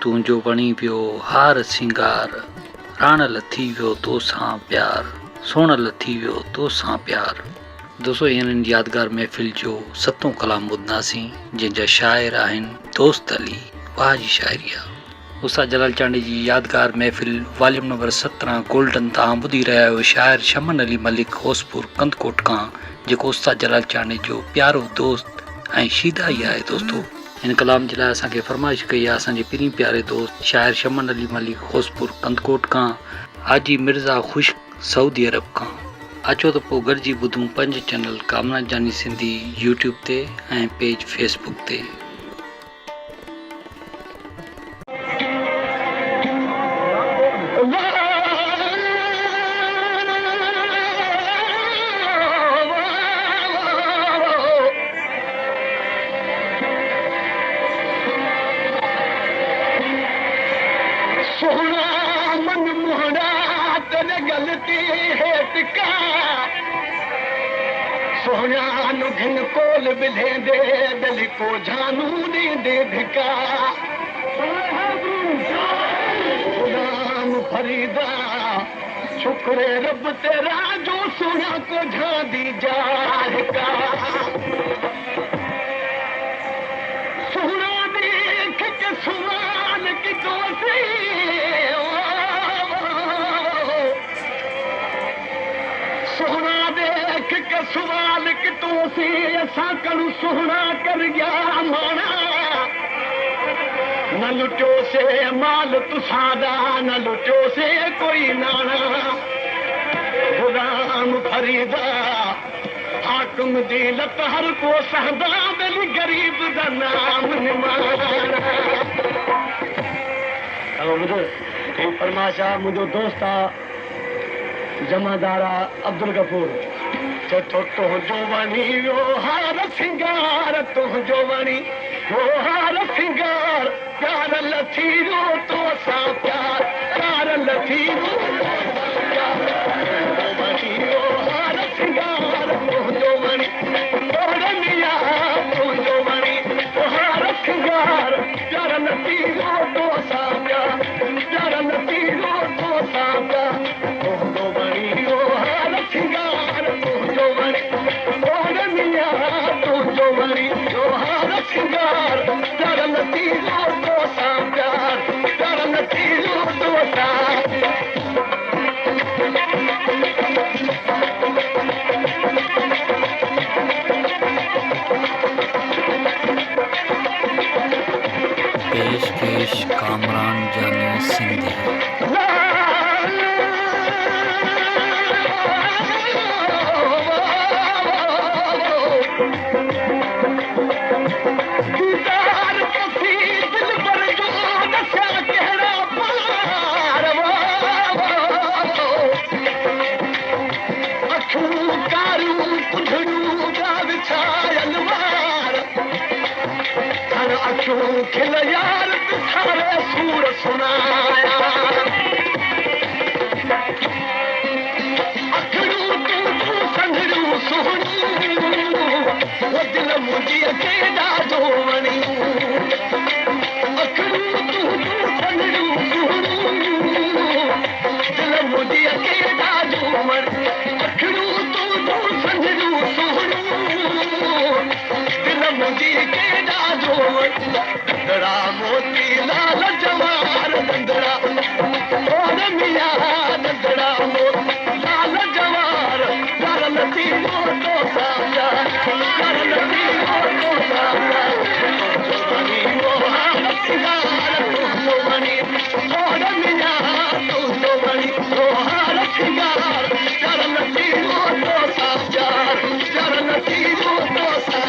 तुंहिंजो बणी पियो हार सिंगार, राण लथी वियो तोसां प्यार, सोण लथी वियो तोसां प्यार। दोस्तों इन यादगार महफ़िल जो सतों कलाम ॿुधंदासीं जंहिंजा शाइर आहिनि दोस्त अली। वाह जी शाइरी आहे। उस्ताद जलाल चांडी जी यादगार महफ़िल वॉल्यूम नंबर 17 गोल्डन तव्हां ॿुधी रहिया आहियो शाइर शमन अली मलिक होसपुर कंदकोट खां, जेको उस्ताद जलाल चांडी जो प्यारो दोस्त ऐं शीदाई आहे। दोस्तों इन कलाम जे लाइ असांखे फरमाइश कई आहे असांजे पहिरीं प्यारे दोस्त शाइर शमन अली मलिक होसपुर कंदकोट खां, हाजी मिर्ज़ा ख़ुश सऊदी अरब खां। अचो त पोइ गॾिजी ॿुधूं पंज चैनल कामना जानी सिंधी यूट्यूब ते ऐं पेज फेसबुक ते। सोहणिया नु घिन कोल बिधेंदे दिल को जानू ॾींदे धिका, गुलाम फरीदा शुक्र रब तेरा जो सोहणिया को झांदी जाहिका। सोहणा देख के सुवाल की दोस्ती, सोहणा देख के सुवाल कि तू सी असां करू सोहणा कर गया माना, न लुटियो से माल तुसादा न लुटियो से कोई नाना। गुलाम फरीदा हाकिम दी लत हर को सहदा दिल गरीब दा नाम निमाना। अब फरमाशा मुझो दोस्त जमादारा अब्दुल गफूर चतो तुंहिंजो वणी वियो हार सिंगार, तुंहिंजो वणी वियो हार सिंगार, प्यार लथी वियो तोसां प्यार, प्यार लथी वियो वणी वियो हार सिंगार, तुंहिंजो वणी मिया तुंहिंजो वणी हार सिंगार, प्यार लथी वियो तोसां प्यार, प्यार लथी वियो तोसां प्यार, तुंहिंजो वणी वियो हार सिंगार, तुंहिंजो वणी मिया तुंहिंजो वणी वियो हार सिंगार, प्यार लथी वियो तोसां प्यार, प्यार लथी वियो तोसां। पेशकेश कामरान जानी सिंधी। खिल यार सारे सूर सुनाया, अखड़ू तू संगड़ू सोहणी वो दिल मुझी केॾा जो वणी, अखड़ू तू संगड़ू सोहणी दिल मुझी केॾा जो वणी, अखड़ू तू संगड़ू सोहणी दिल मुझी केॾा जो वणी। नंदड़ा मोती लाल जवार नंदड़ा और मिया नंदड़ा मोती लाल जवार, प्यार लथी वियो तोसां प्यार, प्यार लथी वियो तोसां प्यार, तुंहिंजो वणी वियो हार सिंगार, तुंहिंजो वणी और मिया तुंहिंजो वणी वियो हार सिंगार, प्यार लथी वियो तोसां प्यार, प्यार लथी वियो तोसां।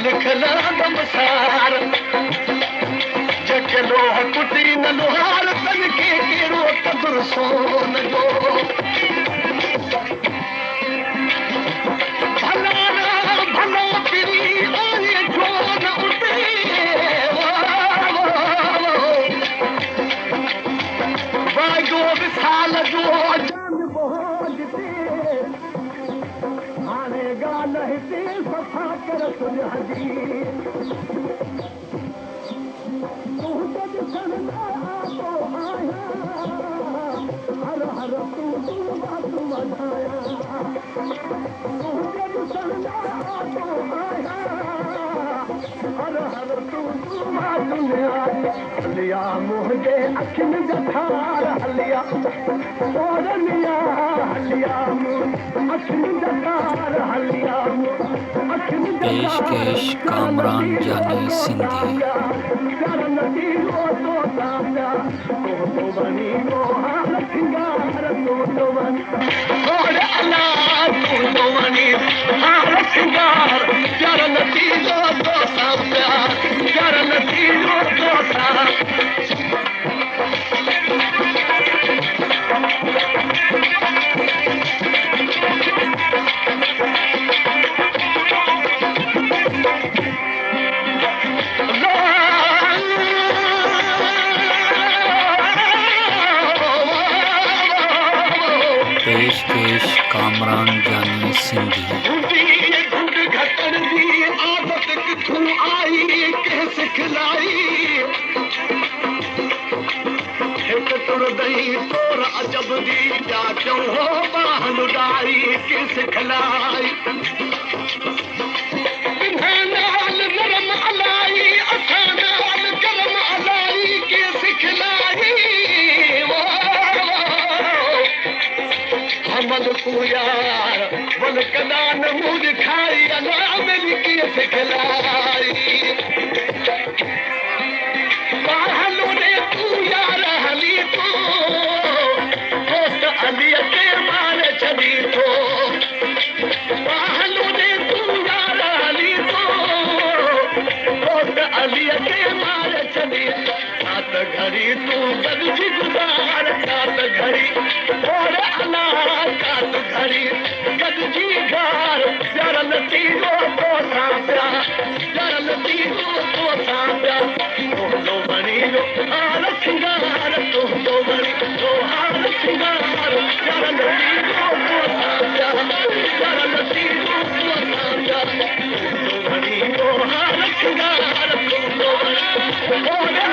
लिखला नमसार जके लोह कुटी न लोहार तन के केरो कदर सोन जो भलो पिरी आए जो न उते वाजो विसाल जो जान बोझते आने गाल हिते सफा कर सुझाजी तू जज संदा तो आया हर हर तू बात मधाया तू जज संदा तो आया हर हर तू बात हलिया मुझे अखिन जठार हलिया सोरनिया हलिया अखिन जठार हलिया अखिन पेशकेश कामरान जानी सिंधी पेशकेश कामरान जानी सिंधी घुट घटन जी आदत किथों आई कंहिं सिखलाई हिकु तुर दही तोर अजब जी जा चओ बाहन उॾाई कंहिं सिखलाई नाल नरम अलाई असां नाल गरम अलाई कंहिं सिखलाई हमल को यार बल कदान मुझ खाई अना मिली की सिखलाई बाहलो ने तू यार हली तो दोस्त अली के मार छदी तो बाहलो ने तू यार हली तो दोस्त अली के मार छदी सात घड़ी तू गलजी गुजार सात घड़ी और अला सात घड़ी गलजी गार जरल तीरो तो साप्या जरल तीरो तो साप्या तो बनी जो हाल सिंगार तो बनी तो हाल सिंगार जरल तीरो तो साप्या जरल तीरो तो साप्या तो बनी जो हाल सिंगार तो बनी